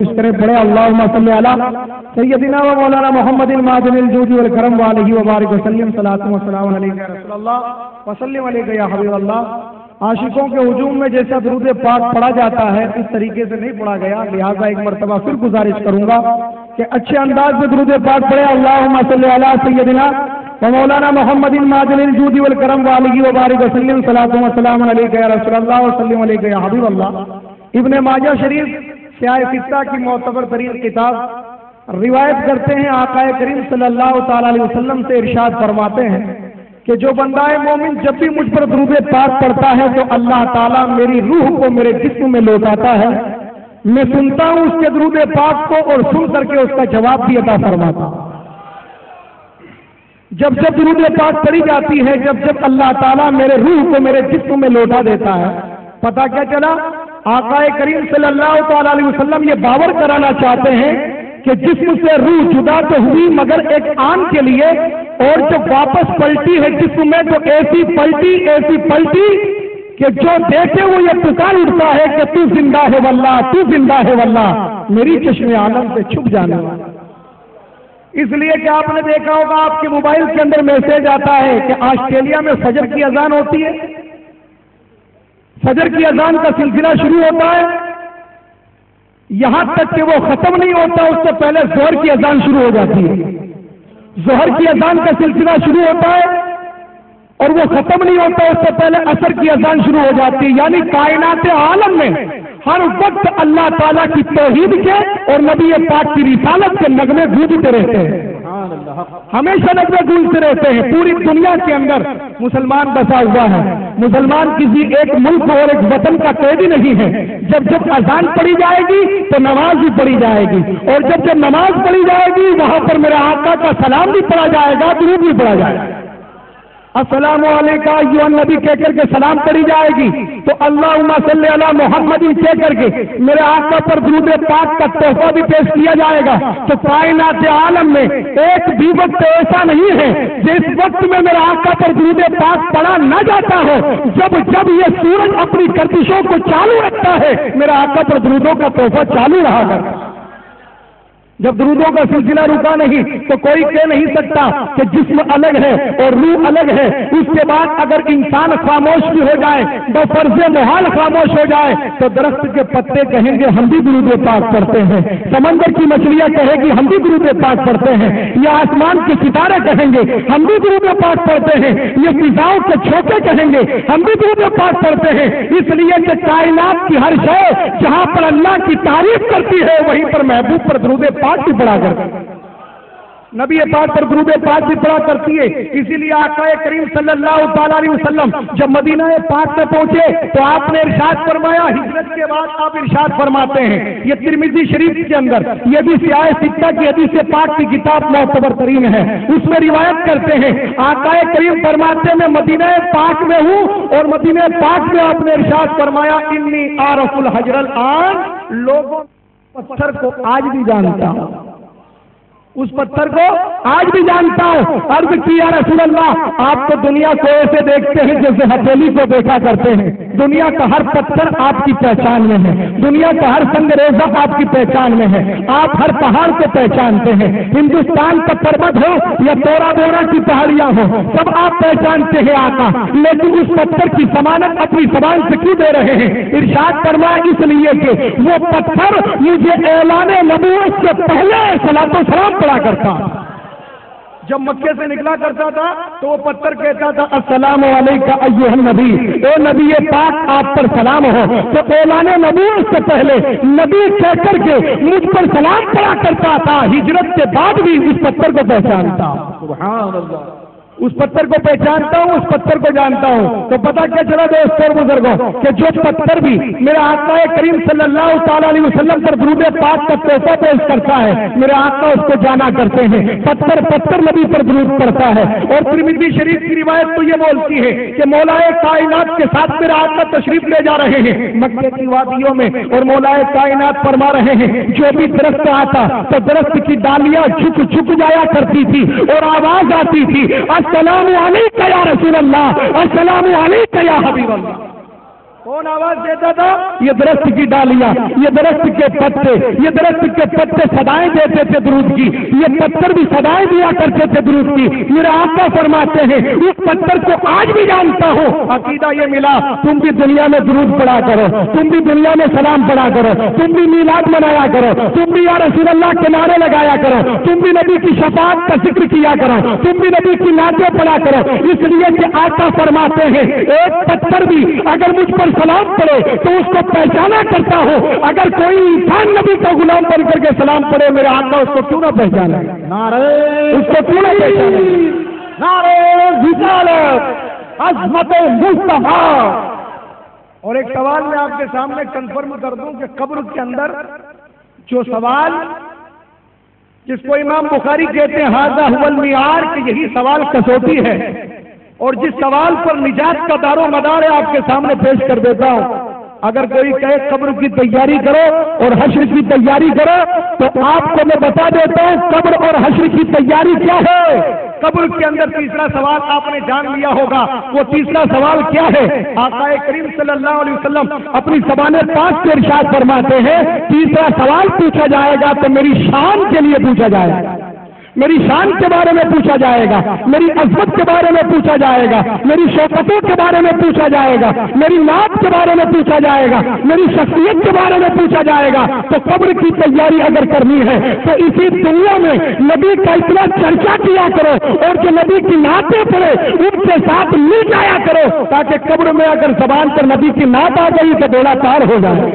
اس طرح پڑھے اللہم صلی علی سیدنا و مولانا محمد المعدن الجود والکرم وعلیہ وبارک وسلم صلاۃ و سلام علیک یا رسول اللہ وسلم علیک یا حبیب اللہ۔ عاشقوں کے ہجوم میں جیسا درود پاک پڑھا جاتا ہے اس طریقے سے نہیں پڑھا گیا، لہٰذا ایک مرتبہ پھر گزارش کروں گا کہ اچھے انداز میں درود پاک پڑھے اللہم صلی علی سیدنا و مولانا محمد المعدن الجود والکرم وعلیہ وبارک وسلم صلاۃ و سلام علیک یا رسول اللہ وسلم علیک یا حبیب اللہ۔ ابن ماجہ شریف سیاہ فتہ کی معتبر ترین کتاب روایت کرتے ہیں، آقا کریم صلی اللہ تعالی علیہ وسلم سے ارشاد فرماتے ہیں کہ جو بندہ مومن جب بھی مجھ پر درود پاک پڑھتا ہے تو اللہ تعالیٰ میری روح کو میرے جسم میں لوٹاتا ہے، میں سنتا ہوں اس کے درود پاک کو اور سن کر کے اس کا جواب بھی عطا فرماتا ہوں۔ جب جب درود پاک پڑھی جاتی ہے، جب جب اللہ تعالیٰ میرے روح کو میرے جسم میں لوٹا دیتا ہے، پتہ کیا چلا؟ آقا کریم صلی اللہ تعالی علیہ وسلم یہ باور کرانا چاہتے ہیں کہ جسم سے روح جدا تو ہوئی مگر ایک آن کے لیے، اور جب واپس پلٹی ہے جسم میں تو ایسی پلٹی کہ جو دیکھے وہ یہ پکار اٹھتا ہے کہ تو زندہ ہے واللہ، تو زندہ ہے واللہ، میری چشم عالم سے چھپ جانے والا۔ اس لیے کہ آپ نے دیکھا ہوگا آپ کے موبائل کے اندر میسج آتا ہے کہ آسٹریلیا میں فجر کی اذان ہوتی ہے، فجر کی اذان کا سلسلہ شروع ہوتا ہے، یہاں تک کہ وہ ختم نہیں ہوتا اس سے پہلے ظہر کی اذان شروع ہو جاتی ہے۔ ظہر کی اذان کا سلسلہ شروع ہوتا ہے اور وہ ختم نہیں ہوتا اس سے پہلے عصر کی اذان شروع ہو جاتی ہے۔ یعنی کائنات عالم میں ہر وقت اللہ تعالیٰ کی توحید کے اور نبی پاک کی رسالت کے نغمے گونجتے رہتے ہیں، ہمیشہ نغمے گونجتے رہتے ہیں۔ پوری دنیا کے اندر مسلمان بسا ہوا ہے، مسلمان کسی ایک ملک اور ایک وطن کا قیدی نہیں ہے۔ جب جب اذان پڑھی جائے گی تو نماز بھی پڑھی جائے گی، اور جب جب نماز پڑھی جائے گی وہاں پر میرے آقا کا سلام بھی پڑھا جائے گا، درود بھی پڑھا جائے گا۔ السلام علیکم ایھا النبی کہہ کر کے سلام پڑھی جائے گی تو اللہم صلی علی محمد کہہ کر کے میرے آقا پر درود پاک کا تحفہ بھی پیش کیا جائے گا۔ تو کائنات عالم میں ایک بھی وقت ایسا نہیں ہے جس وقت میں میرے آقا پر درود پاک پڑھا نہ جاتا ہو۔ جب جب یہ سورج اپنی گردشوں کو چالو رکھتا ہے میرے آقا پر درودوں کا تحفہ چالو رہا کرتا ہے۔ جب درودوں کا سلسلہ رکا نہیں تو کوئی کہہ نہیں سکتا کہ جسم الگ ہے اور روح الگ ہے۔ اس کے بعد اگر انسان خاموش بھی ہو جائے، بفرض محال خاموش ہو جائے، تو درخت کے پتے کہیں گے ہم بھی درود پاک پڑھتے ہیں، سمندر کی مچھلیاں کہیں گی ہم بھی درود پاک پڑھتے ہیں، یا آسمان کے ستارے کہیں گے ہم بھی درود پاک پڑھتے ہیں، یہ فضاؤں کے چھوٹے کہیں گے ہم بھی درود پاک پڑھتے ہیں۔ اس لیے کہ کائنات کی ہر شے جہاں پر اللہ کی تعریف کرتی ہے وہیں پر محبوب پر درود پاک بھی پڑھا کرتی ہے، نبی پاک پر درود پاک بھی پڑھا کرتی ہے۔ اسی لیے آقا کریم صلی اللہ تعالی علیہ وسلم جب مدینہ پاک میں پہنچے تو آپ نے ارشاد فرمایا، ہجرت کے بعد آپ ارشاد فرماتے ہیں، یہ ترمذی شریف کے اندر یہ بھی سیاہ ستہ کی حدیث پاک کی کتاب معتبر ترین ہے، اس میں روایت کرتے ہیں آقا کریم فرماتے ہیں میں مدینہ پاک میں ہوں اور مدینہ پاک میں آپ نے ارشاد فرمایا انی اعرف الحجر الآن، لوگوں پتھر کو آج بھی جانتا ہوں، اس پتھر کو آج بھی جانتا ہوں۔ عرض کی یا رسول اللہ آپ تو دنیا کو ایسے دیکھتے ہیں جیسے ہتھیلی کو دیکھا کرتے ہیں، دنیا کا ہر پتھر آپ کی پہچان میں ہے، دنیا کا ہر سنگ ریزہ آپ کی پہچان میں ہے، آپ ہر پہاڑ کو پہچانتے ہیں، ہندوستان کا پربت ہو یا تورا بورا کی پہاڑیاں ہو سب آپ پہچانتے ہیں آقا، لیکن اس پتھر کی ضمانت اپنی زبان سے کیوں دے رہے ہیں؟ ارشاد فرمایا اس لیے کہ وہ پتھر مجھے اعلان نبوت سے پہلے صلاۃ و سلام پڑا کرتا، جب مکے سے نکلا کرتا تھا تو وہ پتھر کہتا تھا السلام علیکم ایھا النبی، اے نبی پاک آپ پر سلام ہو، تو اعلان نبوت سے پہلے نبی کہہ کر کے مجھ پر سلام پڑا کرتا تھا، ہجرت کے بعد بھی اس پتھر کو پہچانتا۔ سبحان اللہ، اس پتھر کو پہچانتا ہوں، اس پتھر کو جانتا ہوں۔ تو پتہ کیا چلا دوستوں اور بزرگوں کہ جو پتھر بھی میرے آقا کریم صلی اللہ تعالی علیہ وسلم پر درود پاک کا تحفہ پیش کرتا ہے میرے آقا اس کو جانا کرتے ہیں، پتھر پتھر نبی پر درود پڑتا ہے۔ اور ترمذی شریف کی روایت تو یہ بولتی ہے کہ مولا کائنات کے ساتھ میرے آقا تشریف لے جا رہے ہیں مکے کی وادیوں میں، اور مولا کائنات فرما رہے ہیں جو بھی درخت آتا تو درخت کی ڈالیاں جھک جھک جایا کرتی تھی اور آواز آتی تھی السلام علیکم یا رسول اللہ، السلام علیکم یا حبیب اللہ۔ کون آواز دیتا تھا؟ یہ درخت کی ڈالیاں، یہ درخت کے پتے، یہ درخت کے پتے صدائیں دیتے تھے درود کی، یہ پتھر بھی صدائیں دیا کرتے تھے درود کی۔ میرے آقا فرماتے ہیں اس پتھر کو آج بھی جانتا ہوں، عقیدہ یہ ملا تم بھی دنیا میں درود پڑھا کرو، تم بھی دنیا میں سلام پڑھا کرو، تم بھی میلاد منایا کرو، تم بھی یا رسول اللہ کے نعرے لگایا کرو، تم بھی نبی کی شفاعت کا ذکر کیا کرو، تم بھی نبی کی نعتیں پڑھا کرو۔ اس لیے کہ آقا فرماتے ہیں ایک پتھر بھی اگر مجھ پر سلام پڑے تو اس کو پہچانا کرتا ہو، اگر کوئی انسان نبی کا غلام بن کر کے سلام پڑے میرے آقا اس کو کیوں نہ پہچانا، اس کو کیوں نہ پہچانا۔ نعرہ رسالت، عظمت مصطفیٰ۔ اور ایک سوال میں آپ کے سامنے کنفرم کر دوں کہ قبر کے اندر جو سوال جس کو امام بخاری کہتے ہیں ھذا ھو المیعار، کہ یہی سوال کسوٹی ہے، اور جس سوال پر نجات کا دار و مدار ہے آپ کے سامنے پیش کر دیتا ہوں۔ اگر کوئی کہے قبر کی تیاری کرو اور حشر کی تیاری کرو تو آپ کو میں بتا دیتا ہوں قبر اور حشر کی تیاری کیا ہے۔ قبر کے اندر تیسرا سوال آپ نے جان لیا ہوگا، وہ تیسرا سوال کیا ہے؟ آقا کریم صلی اللہ علیہ وسلم اپنی زبان پاک سے ارشاد فرماتے ہیں تیسرا سوال پوچھا جائے گا تو میری شان کے لیے پوچھا جائے گا، میری شان کے بارے میں پوچھا جائے گا، میری عظمت کے بارے میں پوچھا جائے گا، میری شوکتوں کے بارے میں پوچھا جائے گا، میری نعت کے بارے میں پوچھا جائے گا، میری شخصیت کے بارے میں پوچھا جائے گا۔ تو قبر کی تیاری اگر کرنی ہے تو اسی دنیا میں نبی کا اتنا چرچا کیا کرو اور جو نبی کی نعتیں پڑھے ان کے ساتھ مل جایا کرو، تاکہ قبر میں اگر زبان پر نبی کی نعت آ گئی تو بیڑا پار ہو جائے۔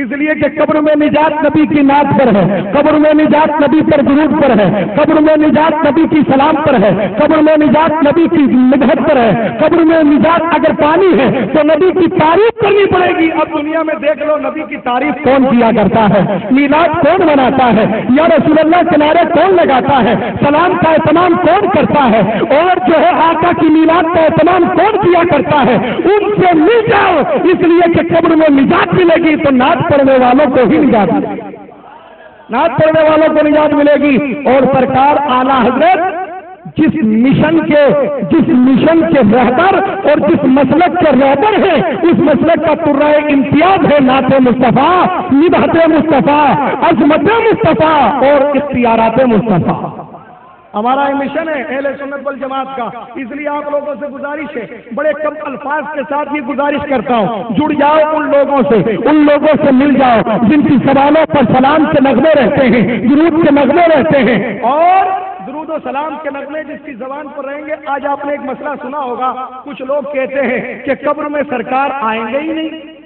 اس لیے کہ قبر میں نجات نبی کی نعت پر ہے، قبر میں نجات نبی پر درود پر ہے، قبر میں نجات نبی کی سلام پر ہے، قبر میں نجات نبی کی مدحت پر ہے، قبر میں نجات اگر پانی ہے تو نبی کی تعریف کرنی پڑے گی۔ اب دنیا میں دیکھ لو نبی کی تعریف کون کیا کرتا ہے، میلاد کون مناتا ہے، یا رسول اللہ کے نعرے کون لگاتا ہے، سلام کا اہتمام کون کرتا ہے، اور جو ہے آقا کی میلاد کا اہتمام کون کیا کرتا ہے، ان سے مل جاؤ۔ اس لیے کہ قبر میں نجات ملے گی تو نعت پڑھنے والوں کو ہی نجات ملے گی، نعت پڑھنے والوں کو نجات ملے گی۔ اور سرکار اعلیٰ حضرت جس مشن کے رہبر اور جس مسلک کے رہبر ہے اس مسلک کا ترہ امتیاز ہے نعت مصطفیٰ، مدحت مصطفیٰ، عظمت مصطفیٰ اور اختیارات مصطفیٰ۔ ہمارا یہ مشن ہے اہل سنت والجماعت کا۔ اس لیے آپ لوگوں سے گزارش ہے، بڑے کم الفاظ کے ساتھ یہ گزارش کرتا ہوں، جڑ جاؤ ان لوگوں سے مل جاؤ جن کی سوالوں پر سلام کے نغمے رہتے ہیں، درود کے نغمے رہتے ہیں، اور درود و سلام کے نغمے جس کی زبان پر رہیں گے۔ آج آپ نے ایک مسئلہ سنا ہوگا، کچھ لوگ کہتے ہیں کہ قبر میں سرکار آئیں گے ہی نہیں،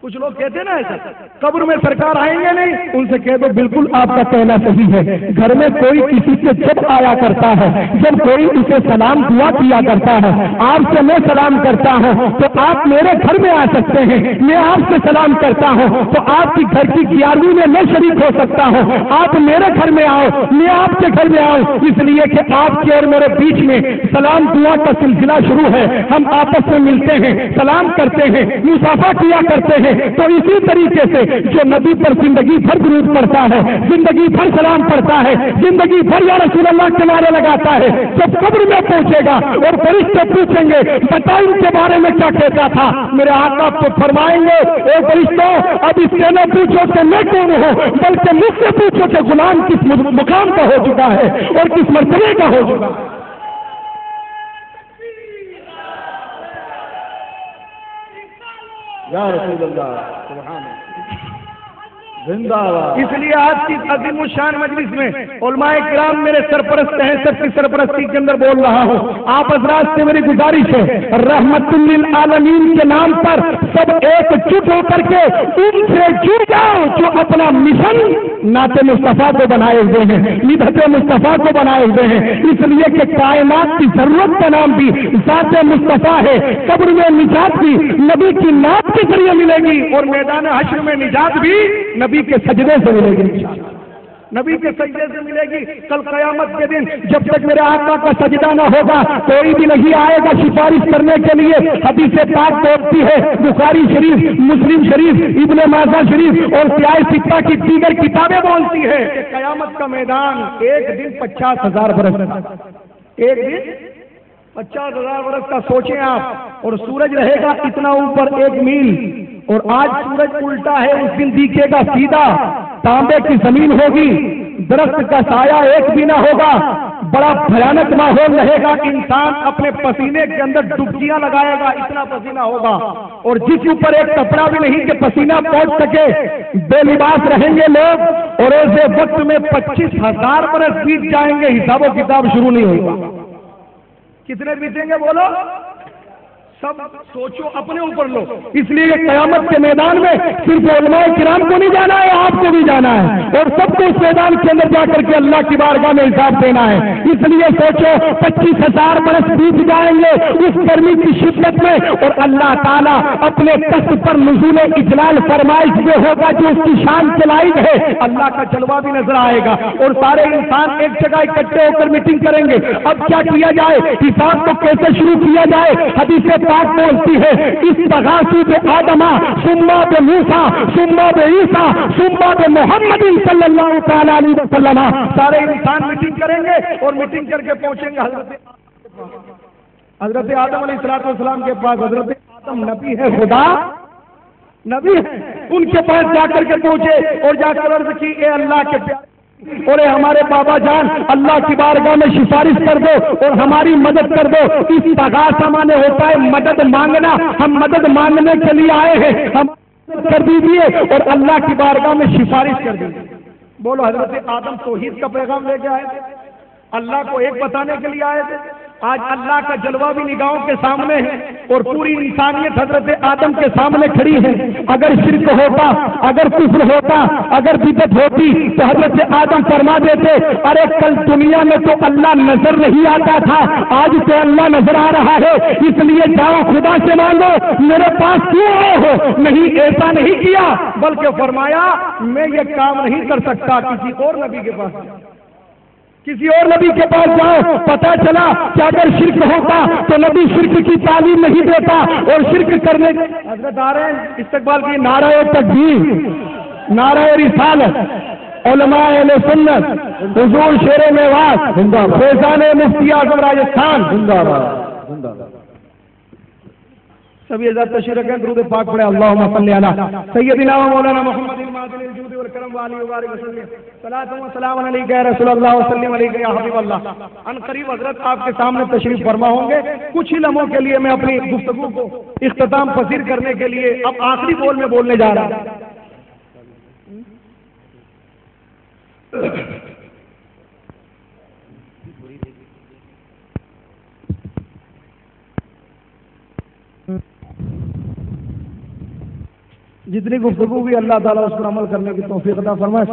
کچھ لوگ کہتے ہیں نا ایسا، قبر میں سرکار آئیں گے نہیں۔ ان سے کہہ دو بالکل آپ کا کہنا صحیح ہے، گھر میں کوئی کسی سے جب آیا کرتا ہے، جب کوئی اسے سلام دعا کیا کرتا ہے، آپ سے میں سلام کرتا ہوں تو آپ میرے گھر میں آ سکتے ہیں، میں آپ سے سلام کرتا ہوں تو آپ کی گھر کی 11ویں میں میں شریک ہو سکتا ہوں، آپ میرے گھر میں آؤ میں آپ کے گھر میں آؤں، اس لیے کہ آپ کے اور میرے بیچ میں سلام دعا کا سلسلہ شروع ہے، ہم آپس میں ملتے ہیں، سلام کرتے ہیں، مصافحہ کیا کرتے ہیں۔ تو اسی طریقے سے جو نبی پر زندگی بھر درود پڑھتا ہے، زندگی بھر سلام پڑھتا ہے، زندگی بھر یا رسول اللہ کے نعرے لگاتا ہے، جب قبر میں پہنچے گا اور فرشتے پوچھیں گے بتا ان کے بارے میں کیا کہتا تھا، میرے آقا تو فرمائیں گے اے فرشتوں اب اس سے نہ پوچھو کہ میں کون ہوں، بلکہ مجھ سے پوچھو کہ غلام کس مقام کا ہو چکا ہے اور کس مرتبے کا ہو چکا ہے۔ یا رسول اللہ سبحان زندہ باد۔ اس لیے آج کی عظیم الشان مجلس میں علماء کرام میرے سرپرست ہیں، سب کی سرپرستی کے اندر بول رہا ہوں، آپ حضرات سے میری گزارش ہے رحمت للعالمین کے نام پر سب ایک جٹ ہو کر کے ان سے جڑ جاؤ جو اپنا مشن نعت مصطفیٰ کو بنائے ہوئے ہیں، مدحت مصطفیٰ کو بنائے ہوئے ہیں۔ اس لیے کہ کائنات کی ضرورت کا نام بھی ذات مصطفیٰ ہے، قبر میں نجات بھی نبی کی نعت کے ذریعے ملے گی اور میدان حشر میں نجات بھی نبی کے سجدے سے ملے گی، نبی کے سجدے سے ملے گی۔ کل قیامت کے دن جب تک میرے آقا کا سجدہ نہ ہوگا کوئی بھی نہیں آئے گا سفارش کرنے کے لیے۔ حدیث پاک بولتی ہے، بخاری شریف، مسلم شریف، ابن ماجہ شریف اور سیاہ ستہ کی دیگر کتابیں بولتی ہے کہ قیامت کا میدان ایک دن 50,000 برس، ایک دن 50,000 برس کا سوچیں آپ، اور سورج رہے گا اتنا اوپر 1 میل، اور آج سورج الٹا ہے، اس دن دیکھے گا سیدھا، تانبے کی زمین ہوگی، درخت کا سایہ ایک بھی نہ ہوگا، بڑا بھیانک ماحول رہے گا، انسان اپنے پسینے کے اندر ڈبکیاں لگائے گا، اتنا پسینہ ہوگا، اور جس اوپر ایک کپڑا بھی نہیں کہ پسینہ پہنچ سکے، بے لباس رہیں گے لوگ، اور ایسے وقت میں 25,000 برس بیت جائیں گے، حساب و کتاب شروع نہیں ہوگا۔ کتنے بیتیں گے بولو؟ سب سوچو، اپنے اوپر لو۔ اس لیے قیامت کے میدان میں صرف علماء کرام کو نہیں جانا ہے، آپ کو بھی جانا ہے، اور سب کو اس میدان کے اندر جا کر کے اللہ کی بارگاہ میں حساب دینا ہے۔ اس لیے سوچو 25,000 برس بیت جائیں گے اس گرمی کی شدت میں، اور اللہ تعالیٰ اپنے تخت پر نزول اجلال فرمائش جو ہوگا، جو اس کی شان کے لائق ہے، اللہ کا جلوہ بھی نظر آئے گا، اور سارے انسان ایک جگہ اکٹھے ہو کر میٹنگ کریں گے۔ اب کیا کیا جائے، حساب کو کیسے شروع کیا جائے؟ حدیث پاک بولتی ہے، اس تغاثی بے آدمہ ثم بے موسیٰ ثم بے عیسیٰ ثم بے محمد صلی اللہ تعالی علیہ وسلم۔ سارے انسان میٹنگ کریں گے، اور میٹنگ کر کے پہنچیں گے حضرت آدم علیہ السلام کے پاس۔ حضرت آدم نبی ہے، خدا نبی ہے، ان کے پاس جا کر کے پہنچے، اور جا کر عرض کی، اے اللہ کے پیارے، اور ہمارے بابا جان، اللہ کی بارگاہ میں سفارش کر دو اور ہماری مدد کر دو۔ اس تغاثہ مانے ہوتا ہے مدد مانگنا، ہم مدد مانگنے کے لیے آئے ہیں، ہم مدد کر دیجیے اور اللہ کی بارگاہ میں سفارش کر دیجیے۔ بولو، حضرت آدم توحید کا پیغام لے کے آئے تھے، اللہ کو ایک بتانے کے لیے آئے تھے۔ آج اللہ کا جلوہ بھی نگاہوں کے سامنے ہے، اور پوری انسانیت حضرت آدم کے سامنے کھڑی ہے۔ اگر شرک ہوتا، اگر کفر ہوتا، اگر بدعت ہوتی، تو حضرت آدم فرما دیتے، ارے کل دنیا میں تو اللہ نظر نہیں آتا تھا، آج تو اللہ نظر آ رہا ہے، اس لیے جاؤ خدا سے مانگو، میرے پاس کیوں آئے ہو؟ نہیں، ایسا نہیں کیا، بلکہ فرمایا میں یہ کام نہیں کر سکتا، کسی اور نبی کے پاس، کسی اور نبی کے پاس جاؤ۔ پتہ چلا کہ اگر شرک ہوتا تو نبی شرک کی تعلیم نہیں دیتا، اور شرک کرنے حضرت آ رہے ہیں استقبال کی، نعرہ تکبیر، نعرہ رسالت، علماء اہل سنت، حضور شیر میوات، فیضان مفتی اعظم راجستھان، سبھی حضرات تشریف رکھیں، درود پاک پڑھیں، اللہم صلی علی سیدنا و مولانا محمد المعدن الجود والکرم وآلہ وبارک وسلم، صلاۃ و سلام علیک یا رسول اللہ وسلم علیک یا حبیب اللہ۔ ان قریب حضرت آپ کے سامنے تشریف فرما ہوں گے۔ کچھ ہی لمحوں کے لیے میں اپنی گفتگو کو اختتام پذیر کرنے کے لیے اب آخری بول میں بولنے جا رہا ہوں۔ جتنی گفتگو بھی اللہ تعالیٰ اس پر عمل کرنے کی توفیق عطا فرمائے۔